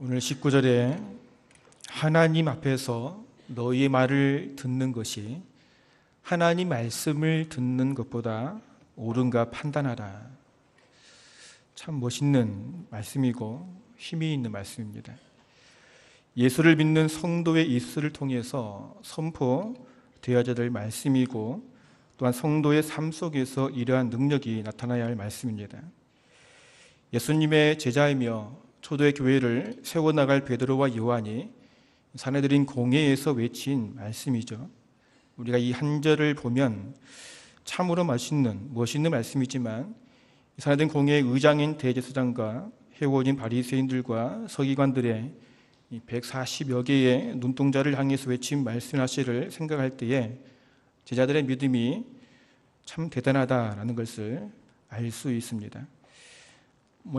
오늘 19절에 하나님 앞에서 너희의 말을 듣는 것이 하나님 말씀을 듣는 것보다 옳은가 판단하라. 참 멋있는 말씀이고 힘이 있는 말씀입니다. 예수를 믿는 성도의 입술을 통해서 선포되어야 될 말씀이고 또한 성도의 삶 속에서 이러한 능력이 나타나야 할 말씀입니다. 예수님의 제자이며 초대의 교회를 세워나갈 베드로와 요한이 사내들인 공회에서 외친 말씀이죠. 우리가 이 한 절을 보면 참으로 멋있는 말씀이지만 사내들인 공회의 의장인 대제사장과 해원인 바리새인들과 서기관들의 140여 개의 눈동자를 향해서 외친 말씀 하시를 생각할 때에 제자들의 믿음이 참 대단하다라는 것을 알 수 있습니다.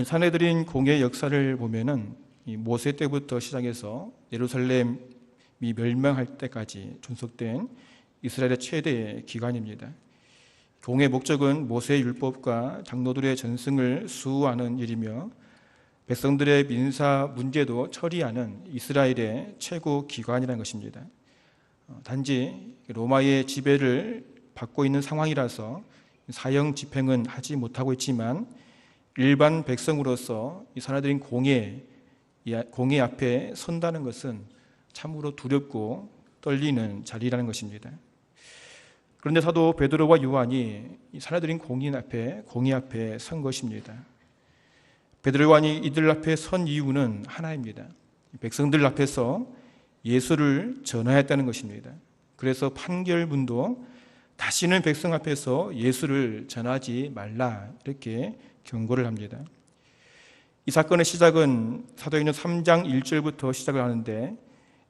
사내들인 공회의 역사를 보면은 모세 때부터 시작해서 예루살렘이 멸망할 때까지 존속된 이스라엘의 최대의 기관입니다. 공회의 목적은 모세의 율법과 장로들의 전승을 수호하는 일이며 백성들의 민사 문제도 처리하는 이스라엘의 최고 기관이라는 것입니다. 단지 로마의 지배를 받고 있는 상황이라서 사형 집행은 하지 못하고 있지만 일반 백성으로서 이 사내들인 공회 앞에 선다는 것은 참으로 두렵고 떨리는 자리라는 것입니다. 그런데 사도 베드로와 요한이 이 사내들인 공회 앞에 선 것입니다. 베드로와 요한이 이들 앞에 선 이유는 하나입니다. 백성들 앞에서 예수를 전하였다는 것입니다. 그래서 판결문도 다시는 백성 앞에서 예수를 전하지 말라 이렇게 경고를 합니다. 이 사건의 시작은 사도행전 3장 1절부터 시작을 하는데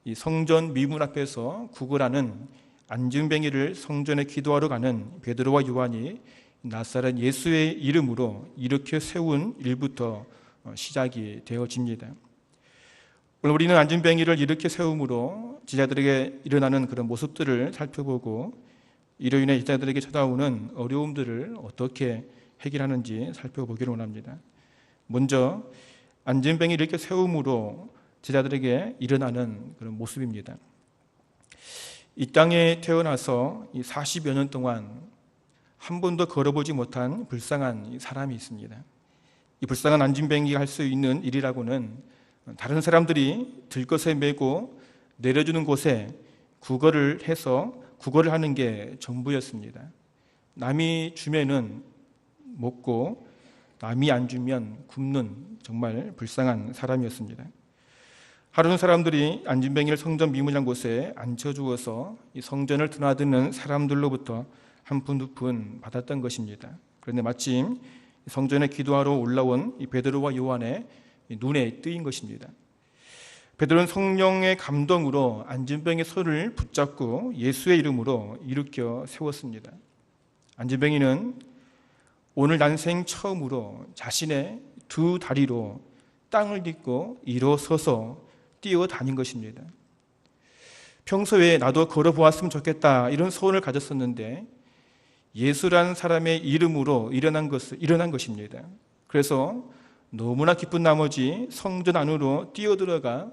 이 성전 미문 앞에서 구걸하는 안진뱅이를 성전에 기도하러 가는 베드로와 요한이 나사렛 예수의 이름으로 일으켜 세운 일부터 시작이 되어집니다. 오늘 우리는 안진뱅이를 일으켜 세움으로 제자들에게 일어나는 그런 모습들을 살펴보고 이로 인해 제자들에게 찾아오는 어려움들을 어떻게 해결하는지 살펴보기를 원합니다. 먼저 안진뱅이를 이렇게 세움으로 제자들에게 일어나는 그런 모습입니다. 이 땅에 태어나서 40여 년 동안 한 번도 걸어보지 못한 불쌍한 사람이 있습니다. 이 불쌍한 안진뱅이가 할 수 있는 일이라고는 다른 사람들이 들것에 메고 내려주는 곳에 구걸을 해서 구걸을 하는 게 전부였습니다. 남이 주면은 먹고 남이 안 주면 굶는 정말 불쌍한 사람이었습니다. 하루는 사람들이 안진뱅이를 성전 미문이라는 곳에 앉혀주어서 이 성전을 드나드는 사람들로부터 한 푼 두 푼 받았던 것입니다. 그런데 마침 성전에 기도하러 올라온 이 베드로와 요한의 눈에 뜨인 것입니다. 베드로는 성령의 감동으로 안진뱅이의 손을 붙잡고 예수의 이름으로 일으켜 세웠습니다. 안진뱅이는 오늘 난생 처음으로 자신의 두 다리로 땅을 딛고 일어서서 뛰어다닌 것입니다. 평소에 나도 걸어보았으면 좋겠다 이런 소원을 가졌었는데 예수라는 사람의 이름으로 일어난 것입니다. 그래서 너무나 기쁜 나머지 성전 안으로 뛰어들어가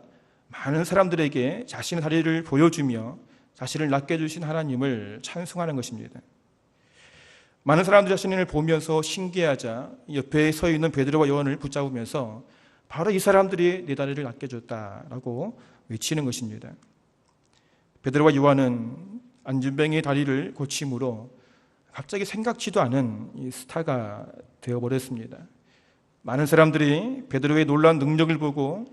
많은 사람들에게 자신의 다리를 보여주며 자신을 낫게 해주신 하나님을 찬송하는 것입니다. 많은 사람들이 자신을 보면서 신기해하자 옆에 서 있는 베드로와 요한을 붙잡으면서 바로 이 사람들이 내 다리를 낫게 해줬다라고 외치는 것입니다. 베드로와 요한은 안진뱅이의 다리를 고침으로 갑자기 생각지도 않은 이 스타가 되어버렸습니다. 많은 사람들이 베드로의 놀라운 능력을 보고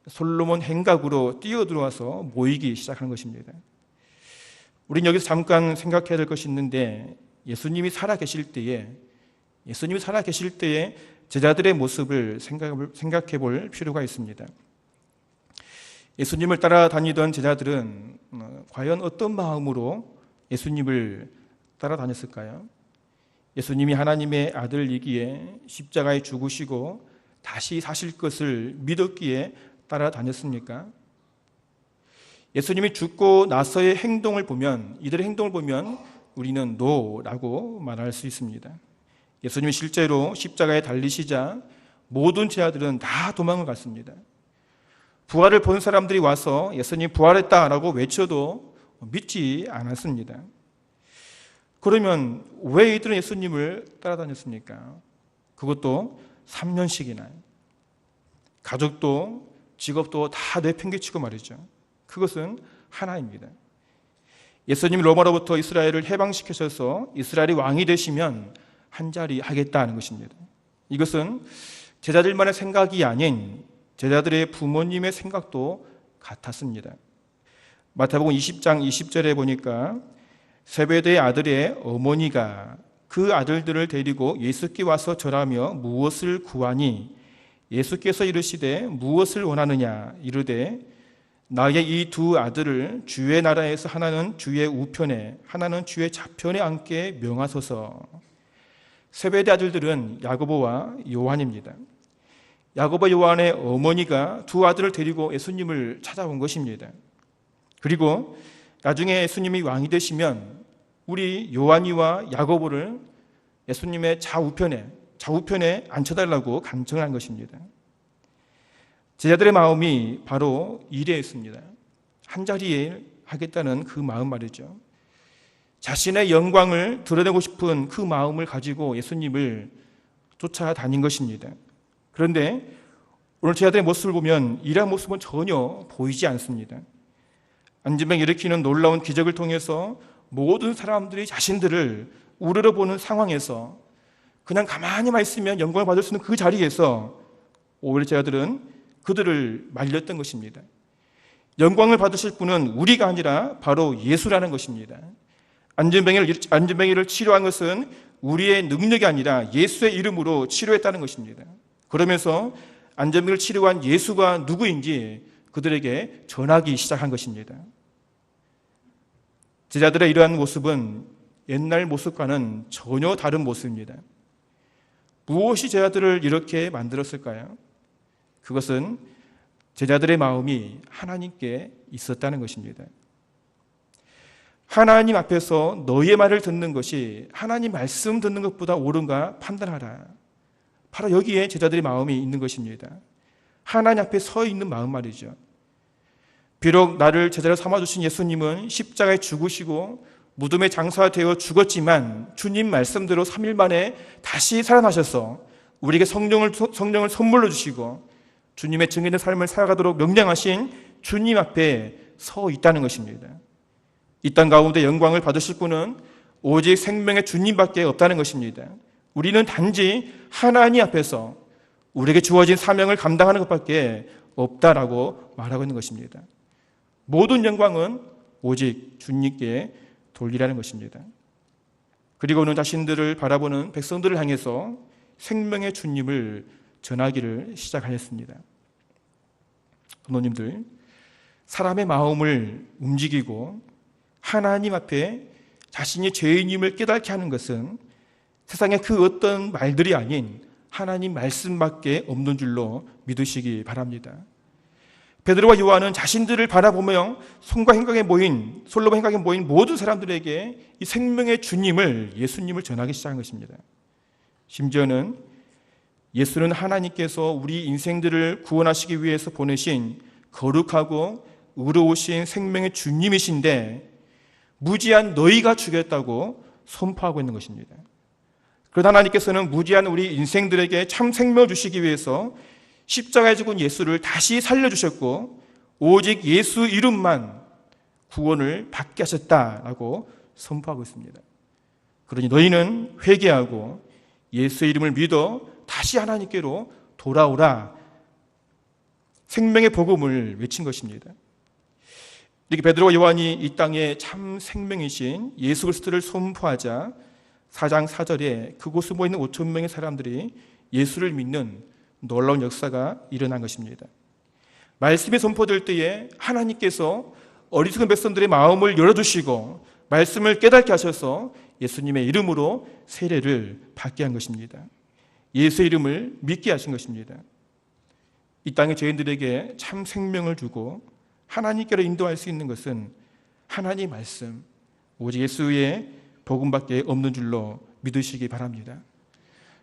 솔로몬 행각으로 뛰어들어와서 모이기 시작하는 것입니다. 우린 여기서 잠깐 생각해야 될 것이 있는데 예수님이 살아계실 때에 제자들의 모습을 생각해 볼 필요가 있습니다. 예수님을 따라다니던 제자들은 과연 어떤 마음으로 예수님을 따라다녔을까요? 예수님이 하나님의 아들이기에 십자가에 죽으시고 다시 사실 것을 믿었기에 따라다녔습니까? 예수님이 죽고 나서의 행동을 보면, 이들의 행동을 보면 우리는 노라고 말할 수 있습니다. 예수님이 실제로 십자가에 달리시자 모든 제자들은 다 도망을 갔습니다. 부활을 본 사람들이 와서 예수님 부활했다라고 외쳐도 믿지 않았습니다. 그러면 왜 이들은 예수님을 따라다녔습니까? 그것도 3년씩이나. 가족도 직업도 다 내팽개치고 말이죠. 그것은 하나입니다. 예수님 로마로부터 이스라엘을 해방시키셔서 이스라엘이 왕이 되시면 한자리 하겠다는 것입니다. 이것은 제자들만의 생각이 아닌 제자들의 부모님의 생각도 같았습니다. 마태복음 20장 20절에 보니까 세베대의 아들의 어머니가 그 아들들을 데리고 예수께 와서 절하며 무엇을 구하니 예수께서 이르시되 무엇을 원하느냐 이르되 나의 이 두 아들을 주의 나라에서 하나는 주의 우편에 하나는 주의 좌편에 앉게 명하소서. 세베대 아들들은 야고보와 요한입니다. 야고보 요한의 어머니가 두 아들을 데리고 예수님을 찾아온 것입니다. 그리고 나중에 예수님이 왕이 되시면 우리 요한이와 야고보를 예수님의 좌우편에 앉혀달라고 간청을 한 것입니다. 제자들의 마음이 바로 이래였습니다. 한자리에 하겠다는 그 마음 말이죠. 자신의 영광을 드러내고 싶은 그 마음을 가지고 예수님을 쫓아다닌 것입니다. 그런데 오늘 제자들의 모습을 보면 이러한 모습은 전혀 보이지 않습니다. 안진병 일으키는 놀라운 기적을 통해서 모든 사람들이 자신들을 우러러보는 상황에서 그냥 가만히만 있으면 영광을 받을 수 있는 그 자리에서 오히려 제자들은 그들을 말렸던 것입니다. 영광을 받으실 분은 우리가 아니라 바로 예수라는 것입니다. 안진병이를 치료한 것은 우리의 능력이 아니라 예수의 이름으로 치료했다는 것입니다. 그러면서 안진병을 치료한 예수가 누구인지 그들에게 전하기 시작한 것입니다. 제자들의 이러한 모습은 옛날 모습과는 전혀 다른 모습입니다. 무엇이 제자들을 이렇게 만들었을까요? 그것은 제자들의 마음이 하나님께 있었다는 것입니다. 하나님 앞에서 너의 말을 듣는 것이 하나님 말씀 듣는 것보다 옳은가 판단하라. 바로 여기에 제자들의 마음이 있는 것입니다. 하나님 앞에 서 있는 마음 말이죠. 비록 나를 제자로 삼아주신 예수님은 십자가에 죽으시고 무덤에 장사되어 죽었지만 주님 말씀대로 3일 만에 다시 살아나셔서 우리에게 성령을 선물로 주시고 주님의 증인의 삶을 살아가도록 명령하신 주님 앞에 서 있다는 것입니다. 이 땅 가운데 영광을 받으실 분은 오직 생명의 주님밖에 없다는 것입니다. 우리는 단지 하나님 앞에서 우리에게 주어진 사명을 감당하는 것밖에 없다라고 말하고 있는 것입니다. 모든 영광은 오직 주님께 돌리라는 것입니다. 그리고는 자신들을 바라보는 백성들을 향해서 생명의 주님을 전하기를 시작하였습니다. 부모님들, 사람의 마음을 움직이고 하나님 앞에 자신이 죄인임을 깨닫게 하는 것은 세상의 그 어떤 말들이 아닌 하나님 말씀밖에 없는 줄로 믿으시기 바랍니다. 베드로와 요한은 자신들을 바라보며 솔로몬 행각에 모인 모든 사람들에게 이 생명의 주님을, 예수님을 전하기 시작한 것입니다. 심지어는 예수는 하나님께서 우리 인생들을 구원하시기 위해서 보내신 거룩하고 의로우신 생명의 주님이신데 무지한 너희가 죽였다고 선포하고 있는 것입니다. 그러나 하나님께서는 무지한 우리 인생들에게 참 생명을 주시기 위해서 십자가에 죽은 예수를 다시 살려주셨고 오직 예수 이름만 구원을 받게 하셨다라고 선포하고 있습니다. 그러니 너희는 회개하고 예수의 이름을 믿어 다시 하나님께로 돌아오라, 생명의 복음을 외친 것입니다. 이렇게 베드로와 요한이 이 땅에 참 생명이신 예수 그리스도를 선포하자 4장 4절에 그곳에 모이는 5천 명의 사람들이 예수를 믿는 놀라운 역사가 일어난 것입니다. 말씀이 선포될 때에 하나님께서 어리석은 백성들의 마음을 열어주시고 말씀을 깨닫게 하셔서 예수님의 이름으로 세례를 받게 한 것입니다. 예수의 이름을 믿게 하신 것입니다. 이 땅의 죄인들에게 참 생명을 주고 하나님께로 인도할 수 있는 것은 하나님의 말씀, 오직 예수의 복음밖에 없는 줄로 믿으시기 바랍니다.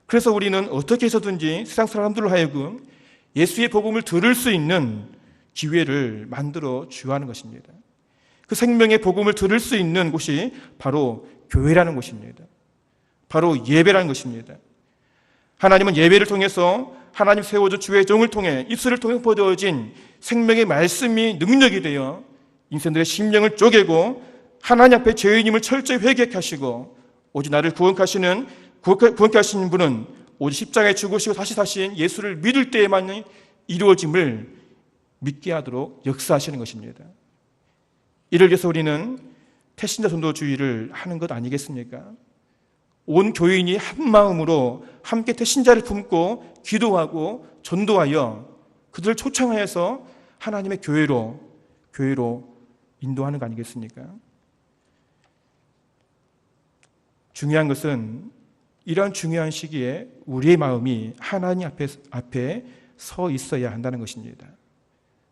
그래서 우리는 어떻게 해서든지 세상 사람들로 하여금 예수의 복음을 들을 수 있는 기회를 만들어 주하는 것입니다. 그 생명의 복음을 들을 수 있는 곳이 바로 교회라는 곳입니다. 바로 예배라는 것입니다. 하나님은 예배를 통해서 하나님 세워준 주의 종을 통해 입술을 통해 퍼져진 생명의 말씀이 능력이 되어 인생들의 심령을 쪼개고 하나님 앞에 죄인임을 철저히 회개케 하시고 오직 나를 구원케 하시는 분은 오직 십자가에 죽으시고 다시 사신 예수를 믿을 때에만 이루어짐을 믿게 하도록 역사하시는 것입니다. 이를 위해서 우리는 태신자 전도주의를 하는 것 아니겠습니까? 온 교인이 한 마음으로 함께 태신자를 품고 기도하고 전도하여 그들을 초청하여서 하나님의 교회로 인도하는 거 아니겠습니까? 중요한 것은 이러한 중요한 시기에 우리의 마음이 하나님 앞에 서 있어야 한다는 것입니다.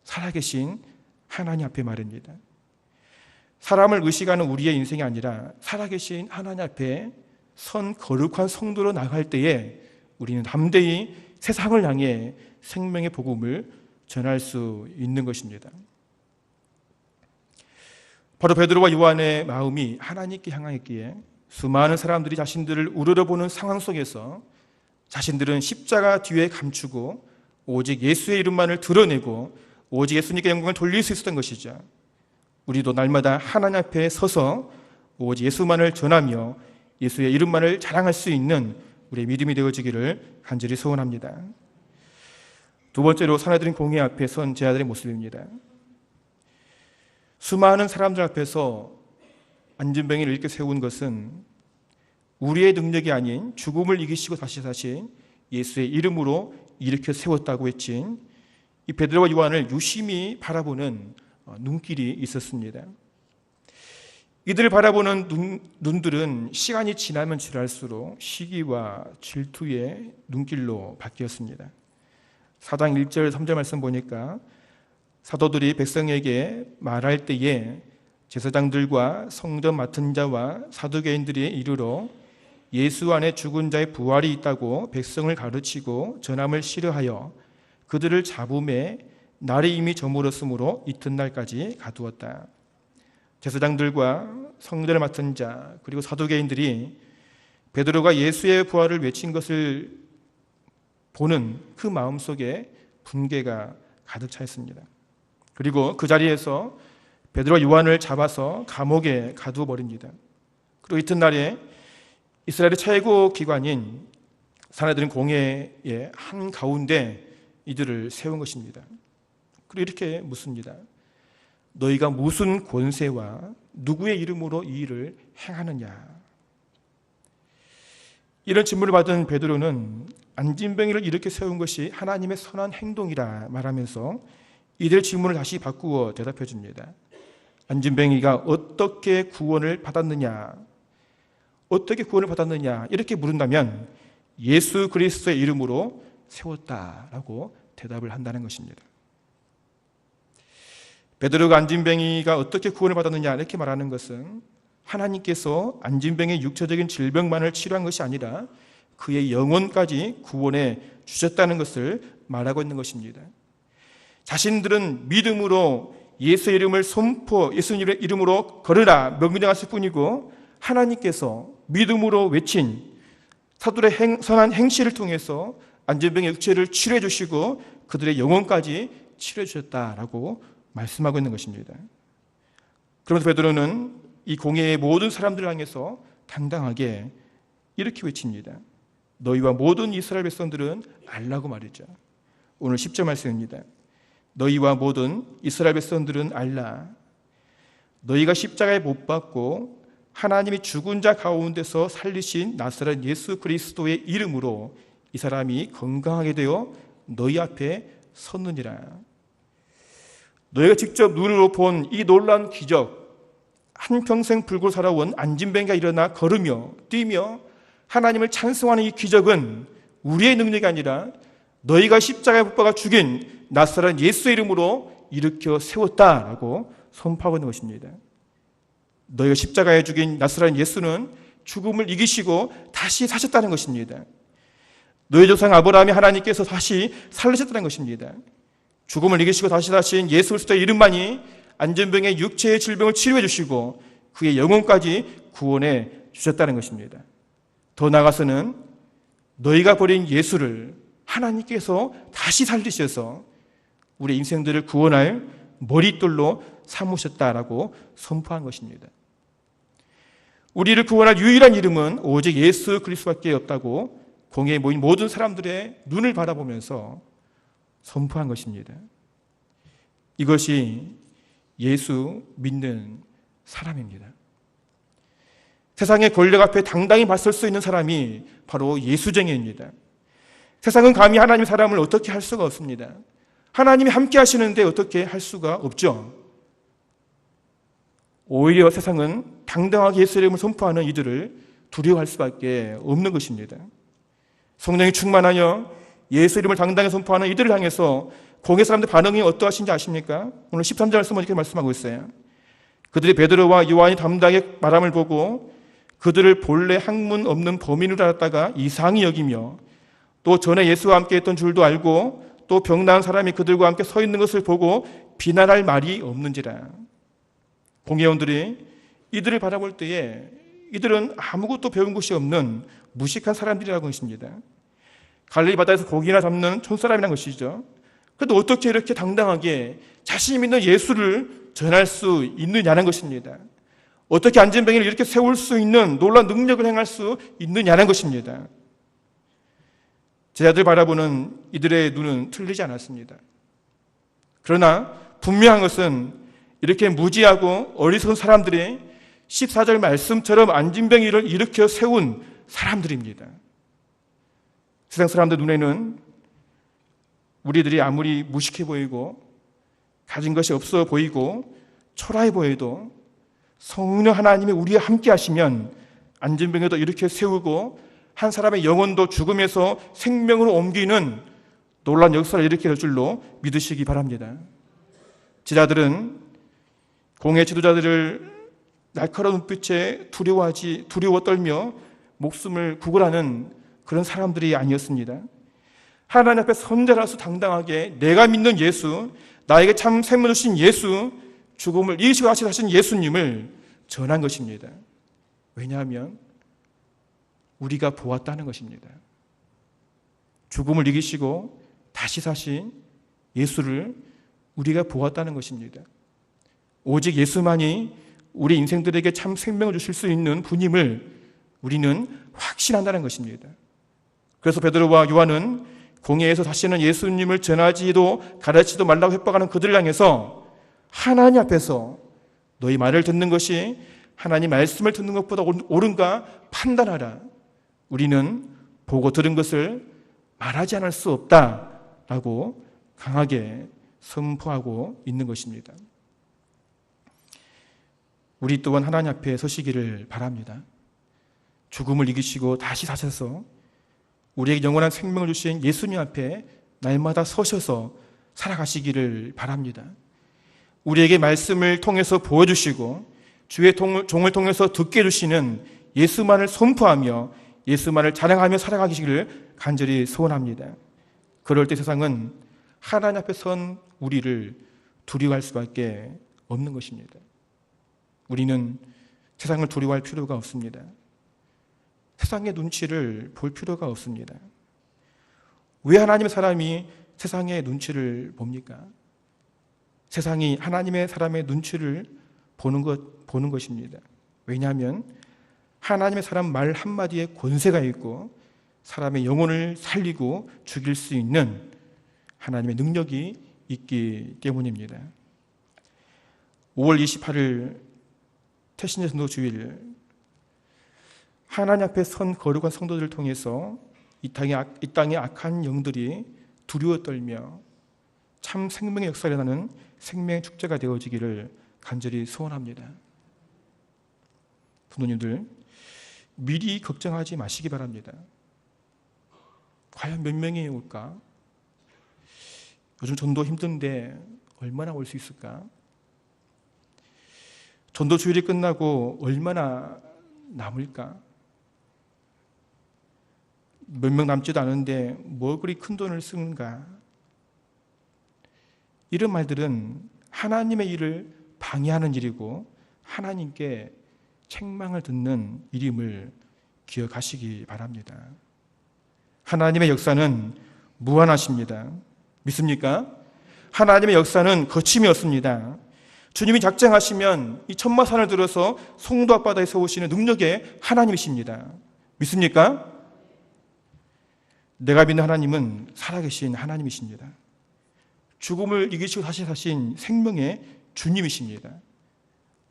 살아계신 하나님 앞에 말입니다. 사람을 의식하는 우리의 인생이 아니라 살아계신 하나님 앞에 선 거룩한 성도로 나갈 때에 우리는 담대히 세상을 향해 생명의 복음을 전할 수 있는 것입니다. 바로 베드로와 요한의 마음이 하나님께 향하였기에 수많은 사람들이 자신들을 우러러보는 상황 속에서 자신들은 십자가 뒤에 감추고 오직 예수의 이름만을 드러내고 오직 예수님께 영광을 돌릴 수 있었던 것이죠. 우리도 날마다 하나님 앞에 서서 오직 예수만을 전하며 예수의 이름만을 자랑할 수 있는 우리의 믿음이 되어지기를 간절히 소원합니다. 두 번째로 사내들인 공회 앞에 선 제 아들의 모습입니다. 수많은 사람들 앞에서 안진뱅이를 이렇게 세운 것은 우리의 능력이 아닌 죽음을 이기시고 다시 사신 예수의 이름으로 일으켜 세웠다고 했진 이 베드로와 요한을 유심히 바라보는 눈길이 있었습니다. 이들을 바라보는 눈들은 시간이 지나면 지날수록 시기와 질투의 눈길로 바뀌었습니다. 4장 1절 3절 말씀 보니까 사도들이 백성에게 말할 때에 제사장들과 성전 맡은 자와 사두개인들이 이르러 예수 안에 죽은 자의 부활이 있다고 백성을 가르치고 전함을 싫어하여 그들을 잡음에 날이 이미 저물었으므로 이튿날까지 가두었다. 제사장들과 성전을 맡은 자 그리고 사두개인들이 베드로가 예수의 부활을 외친 것을 보는 그 마음속에 분개가 가득 차 있습니다. 그리고 그 자리에서 베드로와 요한을 잡아서 감옥에 가두어 버립니다. 그리고 이튿날에 이스라엘의 최고 기관인 사내들인 공회의 한 가운데 이들을 세운 것입니다. 그리고 이렇게 묻습니다. 너희가 무슨 권세와 누구의 이름으로 이 일을 행하느냐? 이런 질문을 받은 베드로는 안진뱅이를 이렇게 세운 것이 하나님의 선한 행동이라 말하면서 이들의 질문을 다시 바꾸어 대답해 줍니다. 안진뱅이가 어떻게 구원을 받았느냐? 어떻게 구원을 받았느냐? 이렇게 물은다면 예수 그리스도의 이름으로 세웠다라고 대답을 한다는 것입니다. 베드로가 안진뱅이가 어떻게 구원을 받았느냐 이렇게 말하는 것은 하나님께서 안진뱅이의 육체적인 질병만을 치료한 것이 아니라 그의 영혼까지 구원해 주셨다는 것을 말하고 있는 것입니다. 자신들은 믿음으로 예수의 이름을 예수님의 이름으로 걸으라 명령하실 뿐이고 하나님께서 믿음으로 외친 사도의 선한 행실을 통해서 안진뱅이의 육체를 치료해 주시고 그들의 영혼까지 치료해 주셨다라고 말씀하고 있는 것입니다. 그러면서 베드로는 이 공회의 모든 사람들을 향해서 당당하게 이렇게 외칩니다. 너희와 모든 이스라엘 백성들은 알라고 말이죠. 오늘 10절 말씀입니다. 너희와 모든 이스라엘 백성들은 알라. 너희가 십자가에 못 박고 하나님이 죽은 자 가운데서 살리신 나사렛 예수 그리스도의 이름으로 이 사람이 건강하게 되어 너희 앞에 섰느니라. 너희가 직접 눈으로 본 이 놀라운 기적, 한평생 불고 살아온 안진뱅이가 일어나 걸으며 뛰며 하나님을 찬송하는 이 기적은 우리의 능력이 아니라 너희가 십자가에 못 박아 죽인 나사렛 예수의 이름으로 일으켜 세웠다라고 선포하고 있는 것입니다. 너희가 십자가에 죽인 나사렛 예수는 죽음을 이기시고 다시 사셨다는 것입니다. 너희 조상 아브라함이 하나님께서 다시 살리셨다는 것입니다. 죽음을 이기시고 다시 사신 예수 그리스도의 이름만이 안전병의 육체의 질병을 치료해 주시고 그의 영혼까지 구원해 주셨다는 것입니다. 더 나아가서는 너희가 버린 예수를 하나님께서 다시 살리셔서 우리 인생들을 구원할 머릿돌로 삼으셨다라고 선포한 것입니다. 우리를 구원할 유일한 이름은 오직 예수 그리스도밖에 없다고 공회에 모인 모든 사람들의 눈을 바라보면서 선포한 것입니다. 이것이 예수 믿는 사람입니다. 세상의 권력 앞에 당당히 맞설 수 있는 사람이 바로 예수쟁이입니다. 세상은 감히 하나님의 사람을 어떻게 할 수가 없습니다. 하나님이 함께 하시는데 어떻게 할 수가 없죠. 오히려 세상은 당당하게 예수의 이름을 선포하는 이들을 두려워할 수밖에 없는 것입니다. 성령이 충만하여 예수 이름을 당당히 선포하는 이들을 향해서 공회 사람들 반응이 어떠하신지 아십니까? 오늘 13절 말씀은 이렇게 말씀하고 있어요. 그들이 베드로와 요한이 담대하게 말함을 보고 그들을 본래 학문 없는 범인으로 알았다가 이상히 여기며 또 전에 예수와 함께 했던 줄도 알고 또 병나은 사람이 그들과 함께 서 있는 것을 보고 비난할 말이 없는지라. 공회원들이 이들을 바라볼 때에 이들은 아무것도 배운 것이 없는 무식한 사람들이라고 했습니다. 갈릴리 바다에서 고기나 잡는 촌사람이라는 것이죠. 그런데 어떻게 이렇게 당당하게 자신이 믿는 예수를 전할 수 있느냐는 것입니다. 어떻게 안전병이를 이렇게 세울 수 있는 놀라운 능력을 행할 수 있느냐는 것입니다. 제자들 바라보는 이들의 눈은 틀리지 않았습니다. 그러나 분명한 것은 이렇게 무지하고 어리석은 사람들이 14절 말씀처럼 안진병이를 일으켜 세운 사람들입니다. 세상 사람들 눈에는 우리들이 아무리 무식해 보이고 가진 것이 없어 보이고 초라해 보여도 성령 하나님이 우리와 함께 하시면 안진병에도 이렇게 세우고 한 사람의 영혼도 죽음에서 생명으로 옮기는 놀라운 역사를 일으킬 줄로 믿으시기 바랍니다. 제자들은 공회 지도자들을 날카로운 눈빛에 두려워 떨며 목숨을 구걸하는 그런 사람들이 아니었습니다. 하나님 앞에 선자라서 당당하게 내가 믿는 예수, 나에게 참 생명을 주신 예수, 죽음을 이기시고 다시 사신 예수님을 전한 것입니다. 왜냐하면 우리가 보았다는 것입니다. 죽음을 이기시고 다시 사신 예수를 우리가 보았다는 것입니다. 오직 예수만이 우리 인생들에게 참 생명을 주실 수 있는 분임을 우리는 확신한다는 것입니다. 그래서 베드로와 요한은 공회에서 다시는 예수님을 전하지도 가르치지도 말라고 협박하는 그들을 향해서 하나님 앞에서 너희 말을 듣는 것이 하나님 말씀을 듣는 것보다 옳은가 판단하라. 우리는 보고 들은 것을 말하지 않을 수 없다라고 강하게 선포하고 있는 것입니다. 우리 또한 하나님 앞에 서시기를 바랍니다. 죽음을 이기시고 다시 사셔서 우리에게 영원한 생명을 주신 예수님 앞에 날마다 서셔서 살아가시기를 바랍니다. 우리에게 말씀을 통해서 보여주시고 주의 종을 통해서 듣게 해주시는 예수만을 선포하며 예수만을 자랑하며 살아가시기를 간절히 소원합니다. 그럴 때 세상은 하나님 앞에 선 우리를 두려워할 수밖에 없는 것입니다. 우리는 세상을 두려워할 필요가 없습니다. 세상의 눈치를 볼 필요가 없습니다. 왜 하나님의 사람이 세상의 눈치를 봅니까? 세상이 하나님의 사람의 눈치를 보는 것입니다. 왜냐하면 하나님의 사람 말 한마디에 권세가 있고 사람의 영혼을 살리고 죽일 수 있는 하나님의 능력이 있기 때문입니다. 5월 28일 태신의 전도 주일, 하나님 앞에 선 거룩한 성도들을 통해서 이 땅의 악한 영들이 두려워 떨며 참 생명의 역사를 일어나는 생명의 축제가 되어지기를 간절히 소원합니다. 부모님들, 미리 걱정하지 마시기 바랍니다. 과연 몇 명이 올까? 요즘 전도 힘든데 얼마나 올 수 있을까? 전도 주일이 끝나고 얼마나 남을까? 몇 명 남지도 않은데 뭐 그리 큰 돈을 쓰는가? 이런 말들은 하나님의 일을 방해하는 일이고 하나님께 책망을 듣는 일임을 기억하시기 바랍니다. 하나님의 역사는 무한하십니다. 믿습니까? 하나님의 역사는 거침이 없습니다. 주님이 작정하시면 이 천마산을 들어서 송도 앞바다에 세우시는 능력의 하나님이십니다. 믿습니까? 내가 믿는 하나님은 살아계신 하나님이십니다. 죽음을 이기시고 다시 사신 생명의 주님이십니다.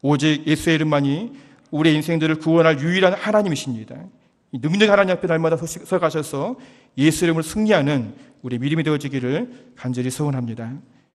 오직 예수의 이름만이 우리의 인생들을 구원할 유일한 하나님이십니다. 이 능력의 하나님 앞에 날마다 서가셔서 예수 이름을 승리하는 우리의 믿음이 되어지기를 간절히 소원합니다.